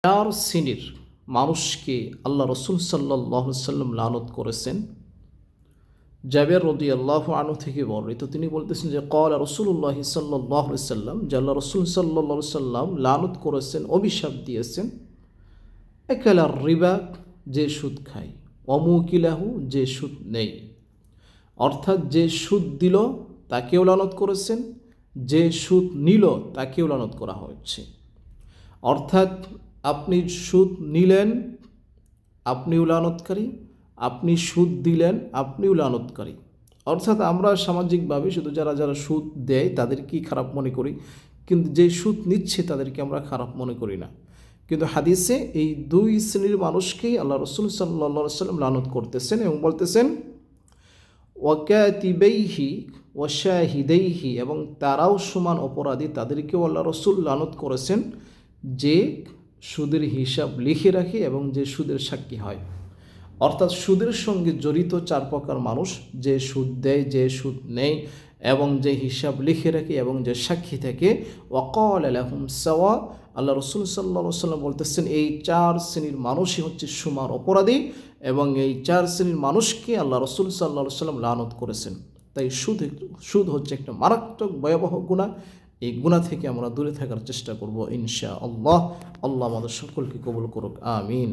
চার শ্রেণীর মানুষকে আল্লাহ রসুল সাল্লাল্লাহু আলাইহি সাল্লাম লানত করেছেন। জাবের রাদিয়াল্লাহু আনহু থেকে বর্ণিত, তিনি বলতেছেন যে ক্বালা রাসূলুল্লাহ সাল্লাল্লাহু আলাইহি সাল্লাম, যে আল্লাহ রসুল সাল্লাল্লাহু আলাইহি সাল্লাম লানত করেছেন, অভিশাপ দিয়েছেন। একালার রিবা, যে সুদ খায়, অমুকিলাহু, যে সুদ নেই। অর্থাৎ যে সুদ দিল তাকেও লানত করেছেন, যে সুদ নিল তাকেও লানত করা হয়েছে। অর্থাৎ আপনি সুদ নিলেন, আপনিও লানতকারী, আপনি সুদ দিলেন, আপনিও লানতকারী। অর্থাৎ আমরা সামাজিকভাবে শুধু যারা যারা সুদ দেয় তাদেরকেই খারাপ মনে করি, কিন্তু যে সুদ নিচ্ছে তাদেরকে আমরা খারাপ মনে করি না। কিন্তু হাদিসে এই দুই শ্রেণীর মানুষকেই আল্লাহ রসুল সাল্লাল্লাহু আলাইহি সাল্লাম লানত করতেছেন এবং বলতেছেন ওয়াকাতিবাইহি ওয়াশাহিদাইহি, এবং তারাও সমান অপরাধী, তাদেরকেও আল্লাহ রসুল লানত করেছেন, যে সুদের হিসাব লিখে রাখে এবং যে সুদের সাক্ষী হয়। অর্থাৎ সুদের সঙ্গে জড়িত চার প্রকার মানুষ, যে সুদ দেয়, যে সুদ নেয়, এবং যে হিসাব লিখে রাখে এবং যে সাক্ষী থাকে। ওয়াকালা লাহুম সাওয়া, আল্লাহ রসুল সাল্লাল্লাহু আলাইহি সাল্লাম বলতেছেন এই চার শ্রেণীর মানুষই হচ্ছে সমান অপরাধী, এবং এই চার শ্রেণীর মানুষকে আল্লাহ রসুল সাল্লাল্লাহু আলাইহি সাল্লাম লানত করেছেন। তাই সুদ হচ্ছে একটা মারাত্মক ভয়াবহ গুনাহ। এই গুনাহ থেকে আমরা দূরে থাকার চেষ্টা করব ইনশাআল্লাহ। আল্লাহ আমাদের সকলকে কবুল করুক, আমিন।